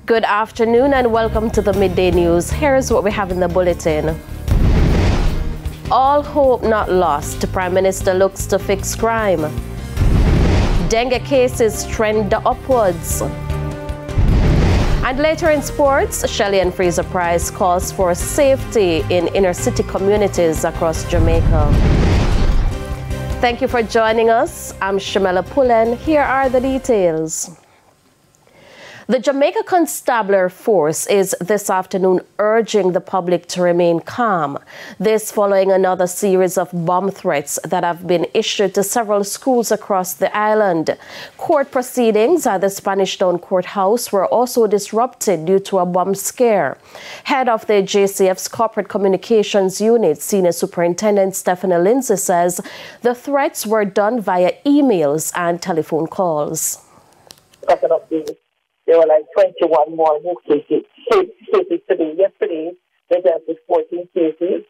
Good afternoon and welcome to the Midday News. Here's what we have in the bulletin. All hope not lost. Prime Minister looks to fix crime. Dengue cases trend upwards. And later in sports, Shelley and Fraser Price calls for safety in inner city communities across Jamaica. Thank you for joining us. I'm Shamela Pullen. Here are the details. The Jamaica Constabulary Force is this afternoon urging the public to remain calm. This following another series of bomb threats that have been issued to several schools across the island. Court proceedings at the Spanish Town Courthouse were also disrupted due to a bomb scare. Head of the JCF's Corporate Communications Unit, Senior Superintendent Stephanie Lindsay says the threats were done via emails and telephone calls. There were like 21 more new cases today. Yesterday, they dealt with 14 cases.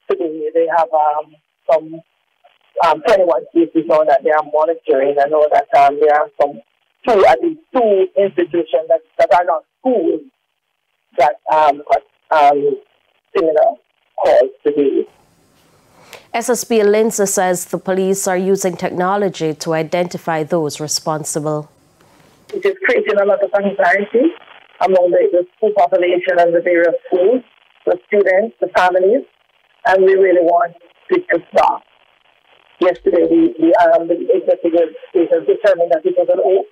Today, they have some 21 cases now that they are monitoring. I know that there are at least two institutions that are not schools that got similar calls today. SSP Lindsay says the police are using technology to identify those responsible. It is creating a lot of anxiety among the school population and the various schools, the students, the families, and we really want it to stop. Yesterday, the executive has determined that it was an oath,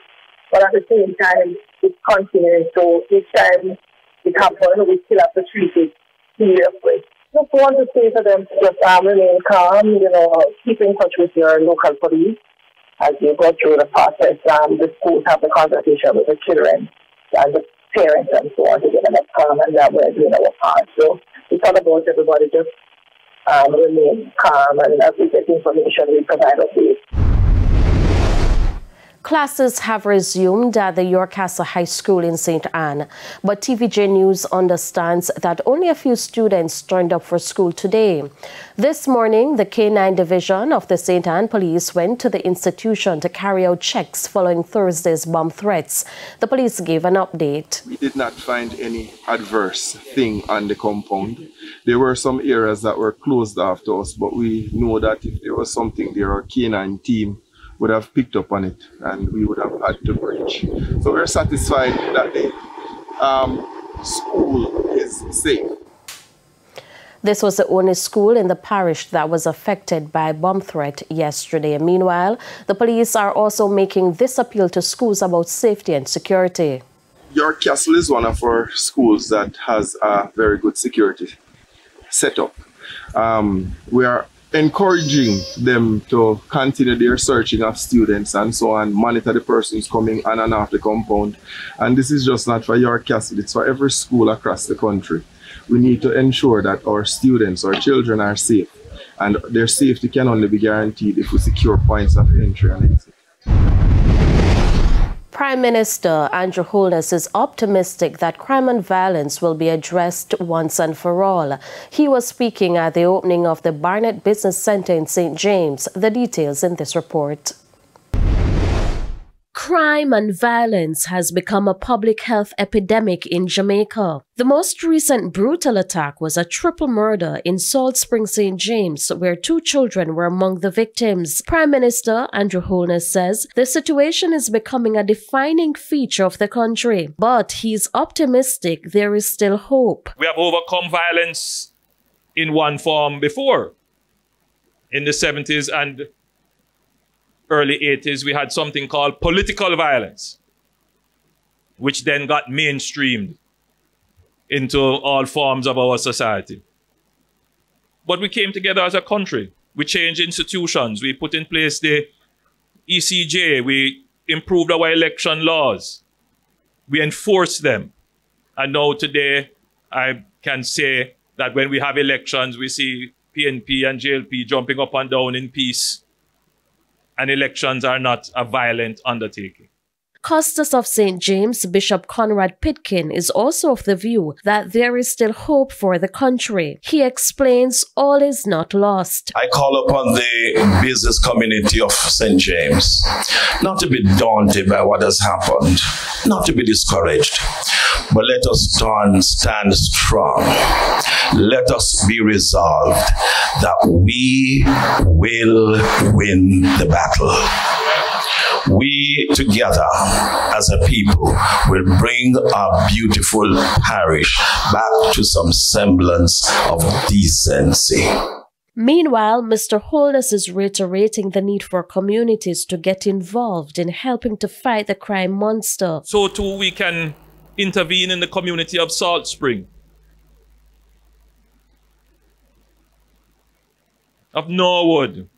but at the same time, it's continuing. So each time it happens, we still have to treat it seriously. Just want to say to them to just remain calm, keep in touch with your local police. As you go through the process, the schools have the conversation with the children and the parents and so on to get them calm, and that we're doing our part. So it's all about everybody just remain calm, and as we get information, we provide updates. Classes have resumed at the York Castle High School in St. Anne, but TVJ News understands that only a few students turned up for school today. This morning, the K9 Division of the St. Anne Police went to the institution to carry out checks following Thursday's bomb threats. The police gave an update. We did not find any adverse thing on the compound. There were some areas that were closed off to us, but we know that if there was something there, our K9 team would have picked up on it and we would have had to breach. So we're satisfied that the school is safe. This was the only school in the parish that was affected by a bomb threat yesterday. Meanwhile, the police are also making this appeal to schools about safety and security. York Castle is one of our schools that has a very good security setup. We are encouraging them to continue their searching of students and so on, monitor the persons coming on and off the compound. And this is just not for York Castle, it's for every school across the country. We need to ensure that our students, our children are safe, and their safety can only be guaranteed if we secure points of entry and exit. Prime Minister Andrew Holness is optimistic that crime and violence will be addressed once and for all. He was speaking at the opening of the Barnett Business Centre in St. James. The details in this report. Crime and violence has become a public health epidemic in Jamaica. The most recent brutal attack was a triple murder in Salt Spring, St. James, where 2 children were among the victims. Prime Minister Andrew Holness says the situation is becoming a defining feature of the country, but he's optimistic there is still hope. We have overcome violence in one form before. In the 70s and early 80s, we had something called political violence, which then got mainstreamed into all forms of our society. But we came together as a country. We changed institutions. We put in place the ECJ. We improved our election laws. We enforced them. And now today, I can say that when we have elections, we see PNP and JLP jumping up and down in peace. And elections are not a violent undertaking. Custos of St. James, Bishop Conrad Pitkin, is also of the view that there is still hope for the country. He explains all is not lost. I call upon the business community of St. James not to be daunted by what has happened, not to be discouraged, but let us stand strong. Let us be resolved that we will win the battle. We together as a people will bring our beautiful parish back to some semblance of decency. Meanwhile, Mr. Holness is reiterating the need for communities to get involved in helping to fight the crime monster. So too we can intervene in the community of Salt Spring, of Norwood.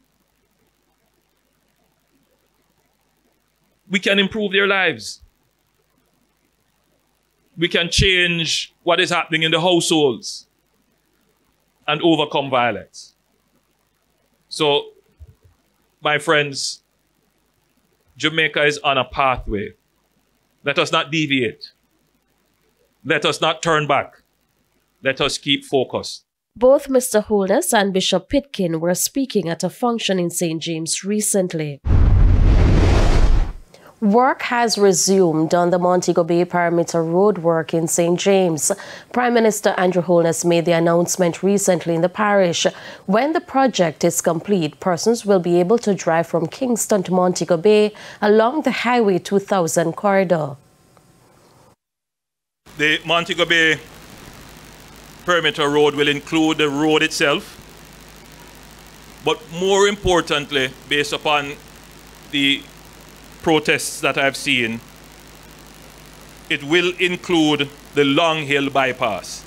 We can improve their lives. We can change what is happening in the households and overcome violence. So, my friends, Jamaica is on a pathway. Let us not deviate. Let us not turn back. Let us keep focused. Both Mr. Holness and Bishop Pitkin were speaking at a function in St. James recently. Work has resumed on the Montego Bay Perimeter Road work in St. James. Prime Minister Andrew Holness made the announcement recently in the parish. When the project is complete, persons will be able to drive from Kingston to Montego Bay along the Highway 2000 corridor. The Montego Bay Perimeter Road will include the road itself, but more importantly, based upon the protests that I've seen, it will include the Long Hill bypass,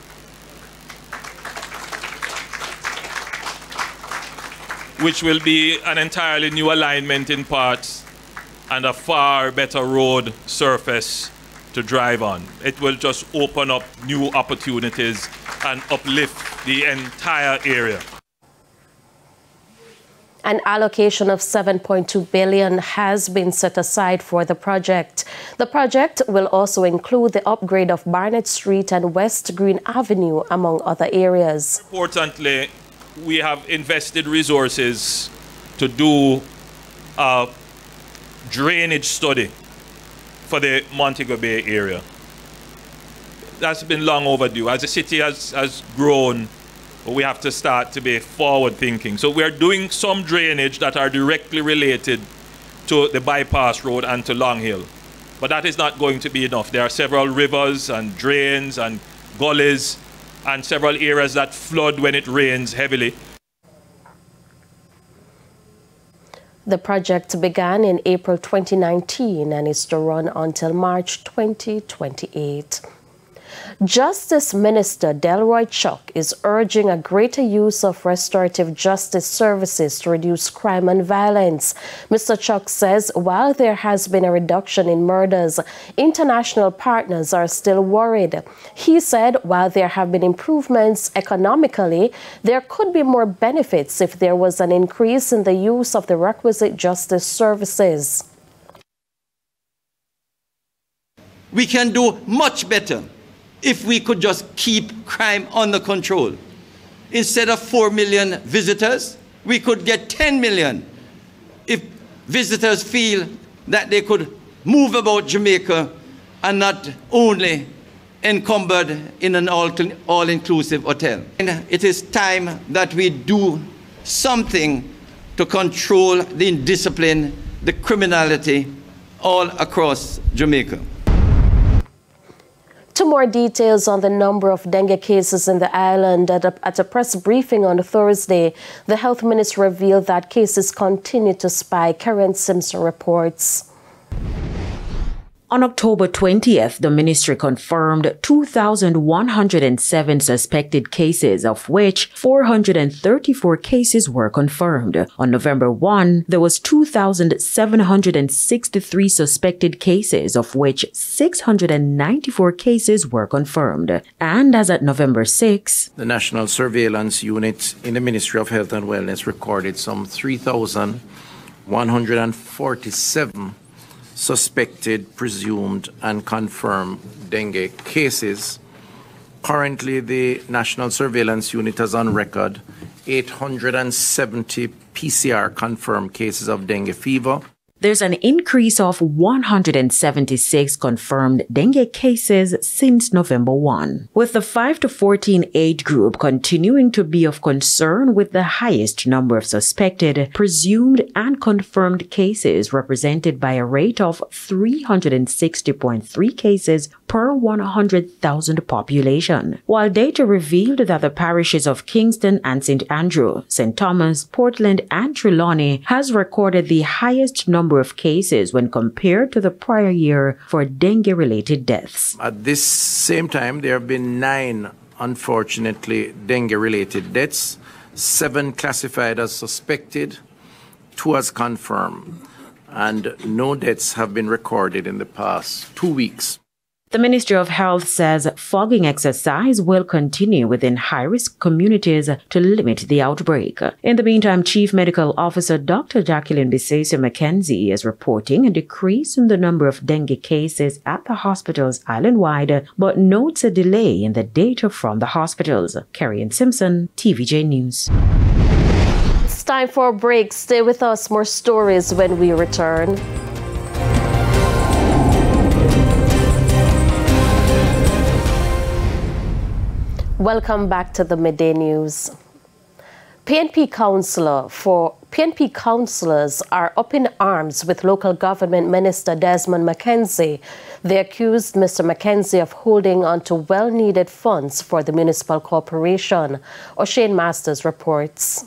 which will be an entirely new alignment in parts and a far better road surface to drive on. It will just open up new opportunities and uplift the entire area. An allocation of $7.2 billion has been set aside for the project. The project will also include the upgrade of Barnett Street and West Green Avenue, among other areas. Importantly, we have invested resources to do a drainage study for the Montego Bay area. That's been long overdue. As the city has grown, we have to start to be forward thinking. So we are doing some drainage that are directly related to the bypass road and to Long Hill. But that is not going to be enough. There are several rivers and drains and gullies and several areas that flood when it rains heavily. The project began in April 2019 and is to run until March 2028. Justice Minister Delroy Chuck is urging a greater use of restorative justice services to reduce crime and violence. Mr. Chuck says while there has been a reduction in murders, international partners are still worried. He said while there have been improvements economically, there could be more benefits if there was an increase in the use of the requisite justice services. We can do much better if we could just keep crime under control. Instead of 4 million visitors, we could get 10 million if visitors feel that they could move about Jamaica and not only encumbered in an all-inclusive hotel. And it is time that we do something to control the indiscipline, the criminality all across Jamaica. To more details on the number of dengue cases in the island, at a press briefing on Thursday, the health minister revealed that cases continue to spike. Karen Simpson reports. On October 20th, the ministry confirmed 2,107 suspected cases, of which 434 cases were confirmed. On November 1, there was 2,763 suspected cases, of which 694 cases were confirmed. And as at November 6, the National Surveillance Unit in the Ministry of Health and Wellness recorded some 3,147 suspected, presumed, and confirmed dengue cases. Currently, the National Surveillance Unit has on record 870 PCR confirmed cases of dengue fever. There's an increase of 176 confirmed dengue cases since November 1, with the 5 to 14 age group continuing to be of concern with the highest number of suspected, presumed, and confirmed cases represented by a rate of 360.3 cases per 100,000 population, while data revealed that the parishes of Kingston and St. Andrew, St. Thomas, Portland, and Trelawney has recorded the highest number of cases when compared to the prior year for dengue-related deaths. At this same time, there have been 9, unfortunately, dengue-related deaths, 7 classified as suspected, 2 as confirmed, and no deaths have been recorded in the past 2 weeks. The Ministry of Health says fogging exercise will continue within high-risk communities to limit the outbreak. In the meantime, Chief Medical Officer Dr. Jacqueline Bisesio McKenzie is reporting a decrease in the number of dengue cases at the hospitals island-wide, but notes a delay in the data from the hospitals. Kerry-Ann Simpson, TVJ News. It's time for a break. Stay with us. More stories when we return. Welcome back to the Midday News. PNP councillors are up in arms with local government minister Desmond McKenzie. They accused Mr. McKenzie of holding on to well-needed funds for the municipal corporation. O'Shane Masters reports.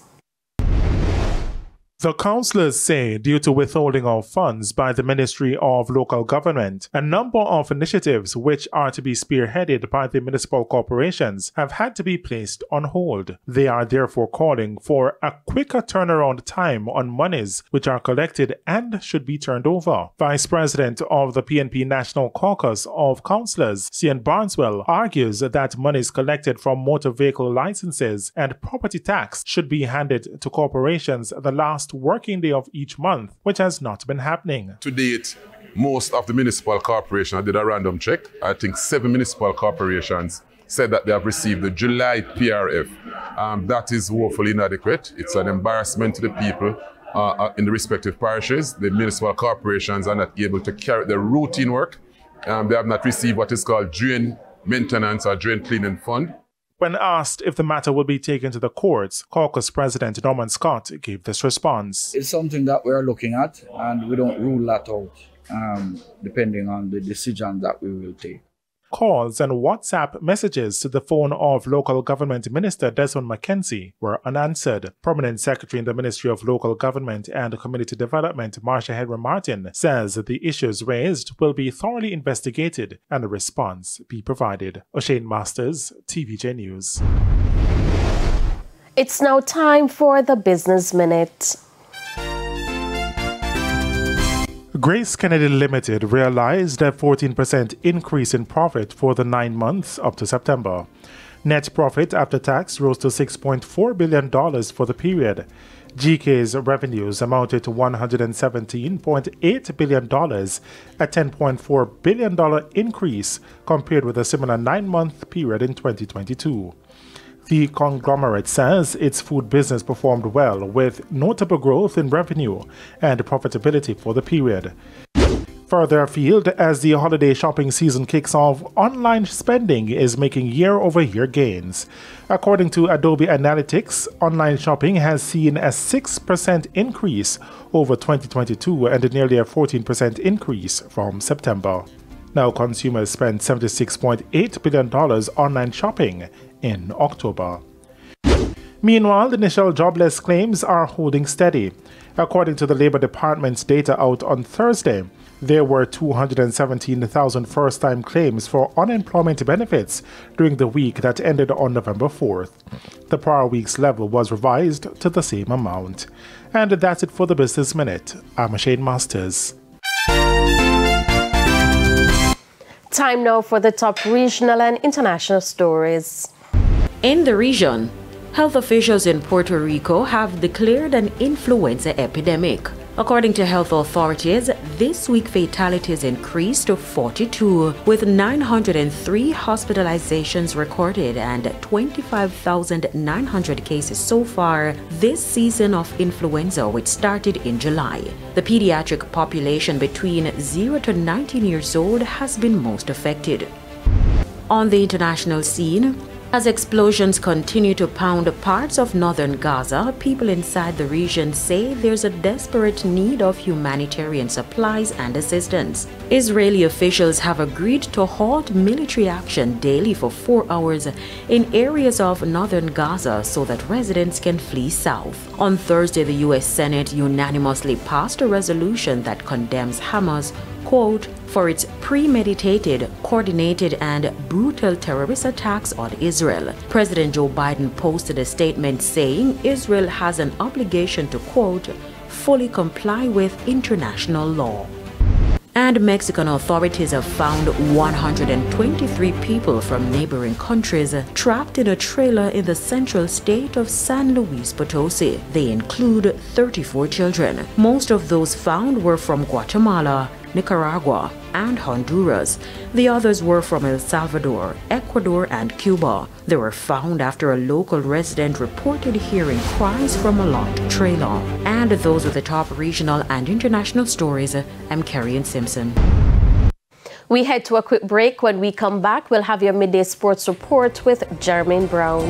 The councillors say due to withholding of funds by the Ministry of Local Government, a number of initiatives which are to be spearheaded by the municipal corporations have had to be placed on hold. They are therefore calling for a quicker turnaround time on monies which are collected and should be turned over. Vice President of the PNP National Caucus of Councillors, Cian Barneswell, argues that monies collected from motor vehicle licenses and property tax should be handed to corporations the last working day of each month, which has not been happening. To date, most of the municipal corporations, I did a random check, I think 7 municipal corporations said that they have received the July PRF. That is woefully inadequate. It's an embarrassment to the people in the respective parishes. The municipal corporations are not able to carry their routine work. They have not received what is called drain maintenance or drain cleaning fund. When asked if the matter will be taken to the courts, Caucus President Norman Scott gave this response. It's something that we're looking at, and we don't rule that out, depending on the decision that we will take. Calls and WhatsApp messages to the phone of Local Government Minister Desmond McKenzie were unanswered. Prominent Secretary in the Ministry of Local Government and Community Development, Marcia Henry Martin, says that the issues raised will be thoroughly investigated and a response be provided. O'Shane Masters, TVJ News. It's now time for the Business Minute. Grace Kennedy Limited realized a 14% increase in profit for the 9 months up to September. Net profit after tax rose to $6.4 billion for the period. GK's revenues amounted to $117.8 billion, a $10.4 billion increase compared with a similar 9-month period in 2022. The conglomerate says its food business performed well, with notable growth in revenue and profitability for the period. Further afield, as the holiday shopping season kicks off, online spending is making year-over-year gains. According to Adobe Analytics, online shopping has seen a 6% increase over 2022 and nearly a 14% increase from September. Now, consumers spent $76.8 billion online shopping in October. Meanwhile, the initial jobless claims are holding steady. According to the Labor Department's data out on Thursday, there were 217,000 first-time claims for unemployment benefits during the week that ended on November 4th. The prior week's level was revised to the same amount. And that's it for the Business Minute. I'm O'Shane Masters. Time now for the top regional and international stories. In the region, health officials in Puerto Rico have declared an influenza epidemic. According to health authorities, this week fatalities increased to 42, with 903 hospitalizations recorded and 25,900 cases so far this season of influenza, which started in July. The pediatric population between 0 to 19 years old has been most affected. On the international scene, as explosions continue to pound parts of northern Gaza, people inside the region say there's a desperate need of humanitarian supplies and assistance. Israeli officials have agreed to halt military action daily for 4 hours in areas of northern Gaza so that residents can flee south. On Thursday, the U.S. Senate unanimously passed a resolution that condemns Hamas, quote, for its premeditated, coordinated, and brutal terrorist attacks on Israel. President Joe Biden posted a statement saying Israel has an obligation to, quote, fully comply with international law. And Mexican authorities have found 123 people from neighboring countries trapped in a trailer in the central state of San Luis Potosi. They include 34 children. Most of those found were from Guatemala, Nicaragua, and Honduras. The others were from El Salvador, Ecuador, and Cuba. They were found after a local resident reported hearing cries from a locked trailer. And those are the top regional and international stories. I'm Carrie Simpson. We head to a quick break. When we come back, we'll have your midday sports report with Jermaine Brown.